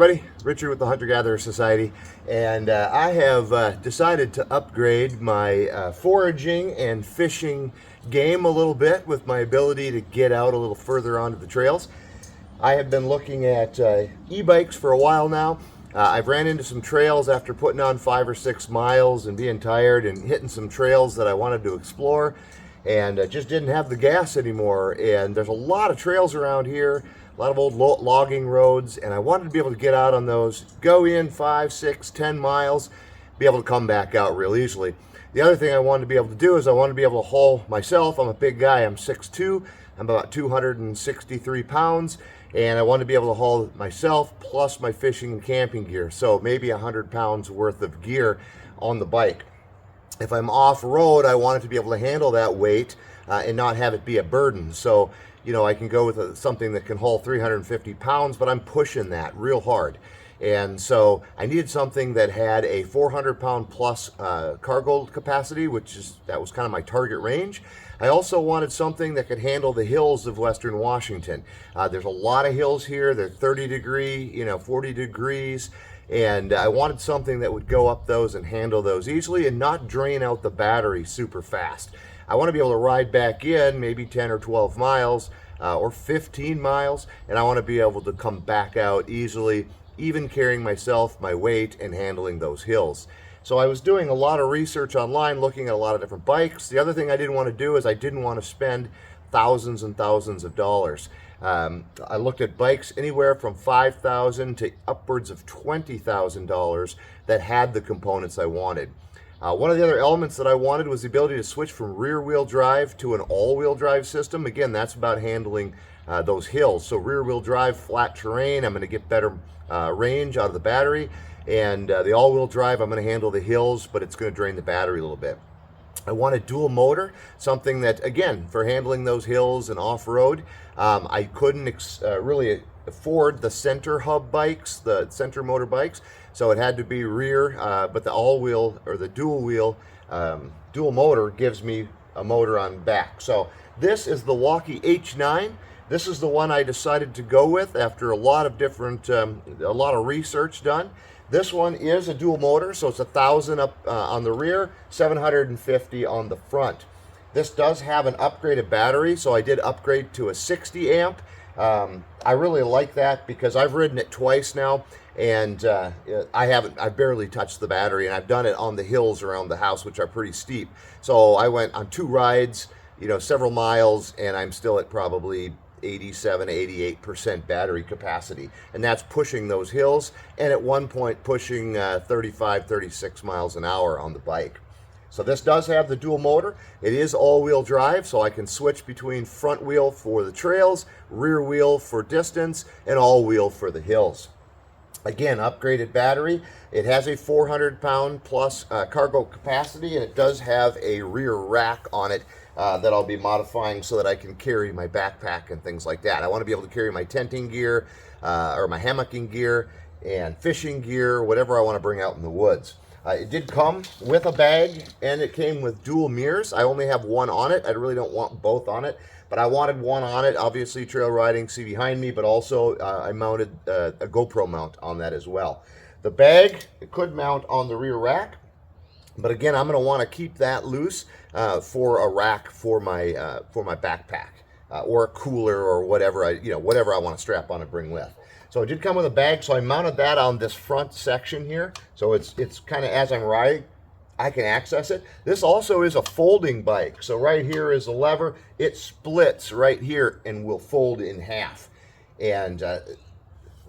everybody, Richard with the Hunter-Gatherer Society, and I have decided to upgrade my foraging and fishing game a little bit with my ability to get out a little further onto the trails. I have been looking at e-bikes for a while now. I've ran into some trails after putting on 5 or 6 miles and being tired and hitting some trails that I wanted to explore, and just didn't have the gas anymore. And there's a lot of trails around here, a lot of old logging roads, and I wanted to be able to get out on those, go in 5, 6, 10 miles, be able to come back out real easily. The other thing I wanted to be able to do is I wanted to be able to haul myself. I'm a big guy, I'm 6'2", I'm about 263 pounds, and I wanted to be able to haul myself plus my fishing and camping gear, so maybe 100 pounds worth of gear on the bike. If I'm off-road, I wanted to be able to handle that weight and not have it be a burden. So, you know, I can go with something that can haul 350 pounds, but I'm pushing that real hard. And so I needed something that had a 400 pound plus cargo capacity, that was kind of my target range. I also wanted something that could handle the hills of Western Washington. There's a lot of hills here. They're 30 degree, 40 degrees. And I wanted something that would go up those and handle those easily and not drain out the battery super fast. I want to be able to ride back in maybe 10 or 12 miles or 15 miles, and I want to be able to come back out easily, even carrying myself, my weight, and handling those hills. So I was doing a lot of research online, looking at a lot of different bikes. The other thing I didn't want to do is I didn't want to spend thousands and thousands of dollars. I looked at bikes anywhere from $5,000 to upwards of $20,000 that had the components I wanted. One of the other elements that I wanted was the ability to switch from rear-wheel drive to an all-wheel drive system. Again, that's about handling those hills. So rear-wheel drive, flat terrain, I'm going to get better range out of the battery. And the all-wheel drive, I'm going to handle the hills, but it's going to drain the battery a little bit. I want a dual motor, something that, again, for handling those hills and off-road. I couldn't really afford the center hub bikes, the center motor bikes, so it had to be rear, but the all-wheel or the dual motor gives me a motor on back. So this is the Wuke H9. This is the one I decided to go with after a lot of different, a lot of research done. This one is a dual motor, so it's 1,000 up on the rear, 750 on the front. This does have an upgraded battery, so I did upgrade to a 60 amp. I really like that because I've ridden it twice now, and I've barely touched the battery, and I've done it on the hills around the house, which are pretty steep. So I went on 2 rides, several miles, and I'm still at probably 87, 88% battery capacity, and that's pushing those hills, and at one point pushing 35, 36 miles an hour on the bike. So this does have the dual motor. It is all-wheel drive, so I can switch between front wheel for the trails, rear wheel for distance, and all-wheel for the hills. Again, upgraded battery. It has a 400 pound plus cargo capacity, and it does have a rear rack on it that I'll be modifying so that I can carry my backpack and things like that. I want to be able to carry my tenting gear or my hammocking gear and fishing gear, whatever I want to bring out in the woods. It did come with a bag, and it came with dual mirrors. I only have one on it. I really don't want both on it, but I wanted one on it. Obviously, trail riding, see behind me, but also I mounted a GoPro mount on that as well. The bag, it could mount on the rear rack, but again, I'm going to want to keep that loose for a rack for my backpack or a cooler or whatever whatever I want to strap on and bring with. So it did come with a bag, so I mounted that on this front section here. So it's kind of, as I'm riding, I can access it. This also is a folding bike. So right here is a lever. It splits right here and will fold in half. And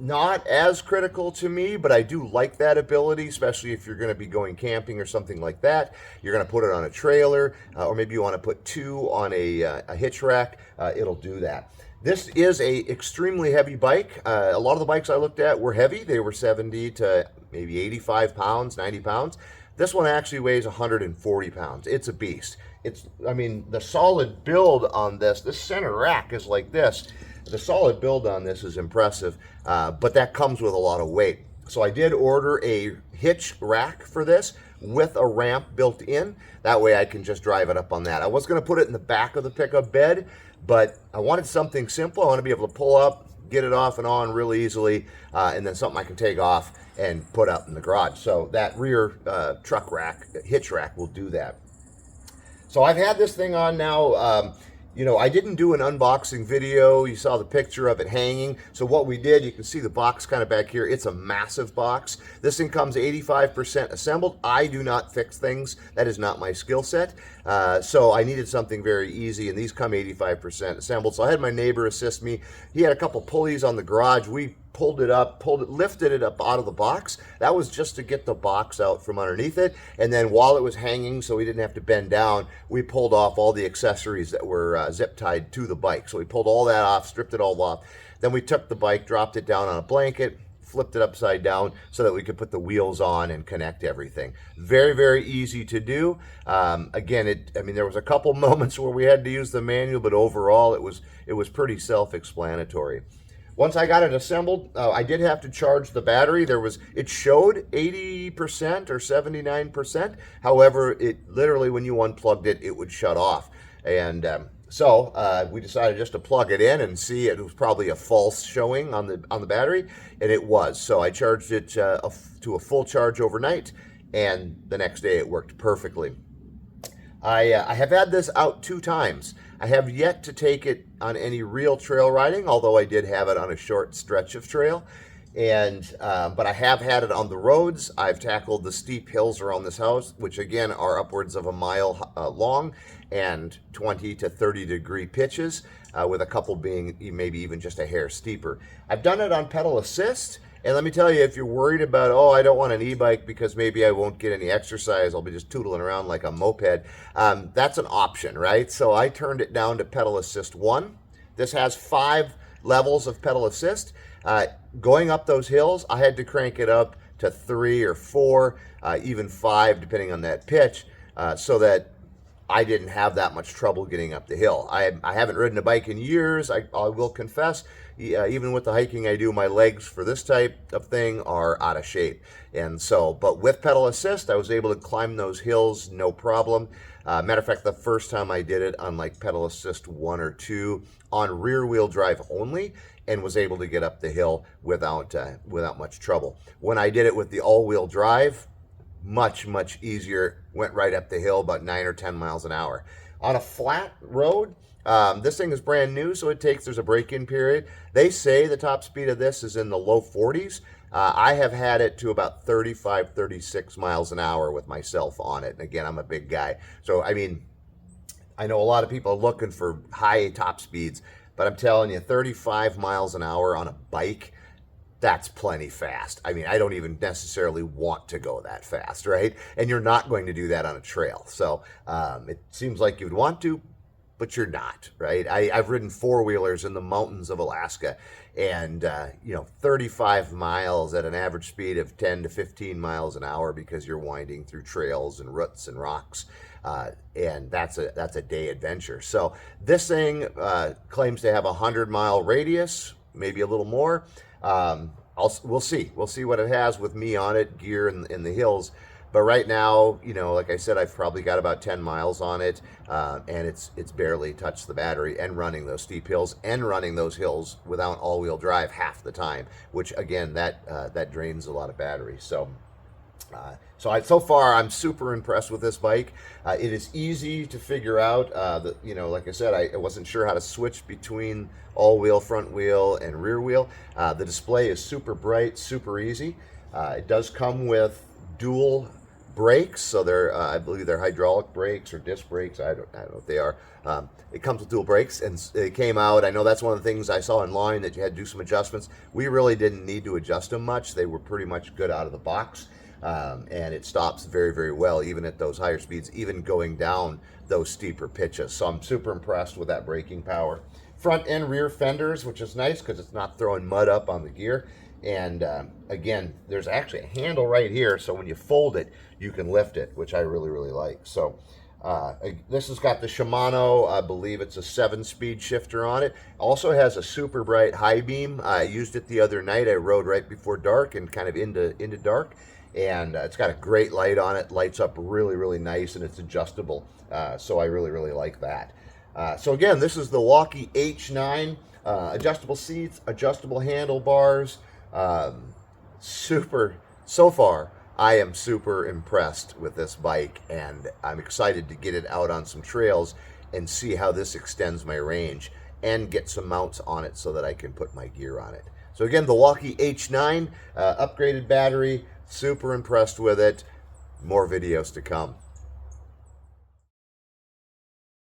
not as critical to me, but I do like that ability, especially if you're going to be going camping or something like that. You're going to put it on a trailer, or maybe you want to put 2 on a hitch rack. It'll do that. This is a extremely heavy bike. A lot of the bikes I looked at were heavy. They were 70 to maybe 85 pounds, 90 pounds. This one actually weighs 140 pounds. It's a beast. The solid build on this center rack is like this. The solid build on this is impressive, but that comes with a lot of weight. So I did order a hitch rack for this with a ramp built in. That way I can just drive it up on that. I was going to put it in the back of the pickup bed, but I wanted something simple. I want to be able to pull up, get it off and on real easily, and then something I can take off and put up in the garage. So that rear truck rack, hitch rack, will do that. So I've had this thing on now. You know, I didn't do an unboxing video. You saw the picture of it hanging. So what we did, you can see the box kind of back here. It's a massive box. This thing comes 85% assembled. I do not fix things. That is not my skill set. So I needed something very easy, and these come 85% assembled. So I had my neighbor assist me. He had a couple pulleys on the garage. We pulled it up, lifted it up out of the box. That was just to get the box out from underneath it. And then while it was hanging, so we didn't have to bend down, we pulled off all the accessories that were zip tied to the bike. So we pulled all that off, stripped it all off. Then we took the bike, dropped it down on a blanket, flipped it upside down so that we could put the wheels on and connect everything. Very, very easy to do. Again, I mean, there was a couple moments where we had to use the manual, but overall it was pretty self-explanatory. Once I got it assembled, I did have to charge the battery. It showed 80% or 79%. However, it literally, when you unplugged it, it would shut off. And so we decided just to plug it in and see. It was probably a false showing on the battery, and it was. So I charged it to a full charge overnight, and the next day it worked perfectly. I have had this out 2 times. I have yet to take it on any real trail riding, although I did have it on a short stretch of trail. But I have had it on the roads. I've tackled the steep hills around this house, which again are upwards of a mile long and 20 to 30 degree pitches, with a couple being maybe even just a hair steeper. I've done it on pedal assist. And let me tell you, if you're worried about, oh, I don't want an e-bike because maybe I won't get any exercise, I'll be just tootling around like a moped, that's an option, right? So I turned it down to pedal assist 1. This has 5 levels of pedal assist. Going up those hills, I had to crank it up to 3 or 4, even 5, depending on that pitch, so that I didn't have that much trouble getting up the hill. I haven't ridden a bike in years, I will confess. Even with the hiking I do, my legs for this type of thing are out of shape. And so, but with pedal assist, I was able to climb those hills no problem. Matter of fact, the first time I did it on like pedal assist 1 or 2 on rear wheel drive only, and was able to get up the hill without much trouble. When I did it with the all-wheel drive, much easier, went right up the hill about 9 or 10 miles an hour. On a flat road, this thing is brand new, so there's a break-in period. They say the top speed of this is in the low 40s. I have had it to about 35, 36 miles an hour with myself on it. And again, I'm a big guy. So, I mean, I know a lot of people are looking for high top speeds, but I'm telling you, 35 miles an hour on a bike, that's plenty fast. I mean, I don't even necessarily want to go that fast, right? And you're not going to do that on a trail. So it seems like you'd want to, but you're not, right? I've ridden 4-wheelers in the mountains of Alaska, and 35 miles at an average speed of 10 to 15 miles an hour because you're winding through trails and roots and rocks, and that's a day adventure. So this thing claims to have a 100-mile radius, maybe a little more. We'll see what it has with me on it, gear in the hills. But right now, like I said, I've probably got about 10 miles on it, and it's barely touched the battery, and running those steep hills and running those hills without all-wheel drive half the time, which again, that drains a lot of battery. So so far, I'm super impressed with this bike. It is easy to figure out. Like I said, I wasn't sure how to switch between all-wheel, front wheel, and rear wheel. The display is super bright, super easy. It does come with dual brakes, so I believe they're hydraulic brakes or disc brakes. I don't know what they are. It comes with dual brakes, and it came out. I know that's one of the things I saw online, that you had to do some adjustments. We really didn't need to adjust them much. They were pretty much good out of the box. And it stops very, very well, even at those higher speeds, even going down those steeper pitches. So I'm super impressed with that braking power. Front and rear fenders, which is nice because it's not throwing mud up on the gear. And again, there's actually a handle right here, so when you fold it, you can lift it, which I really, really like. So this has got the Shimano, I believe it's a 7-speed shifter on it. Also has a super bright high beam. I used it the other night. I rode right before dark and kind of into dark. And it's got a great light on it, lights up really, really nice, and it's adjustable. So I really, really like that. So again, this is the Wuke H9, adjustable seats, adjustable handlebars. So far, I am super impressed with this bike, and I'm excited to get it out on some trails and see how this extends my range and get some mounts on it so that I can put my gear on it. So again, the Wuke H9, upgraded battery, super impressed with it. More videos to come.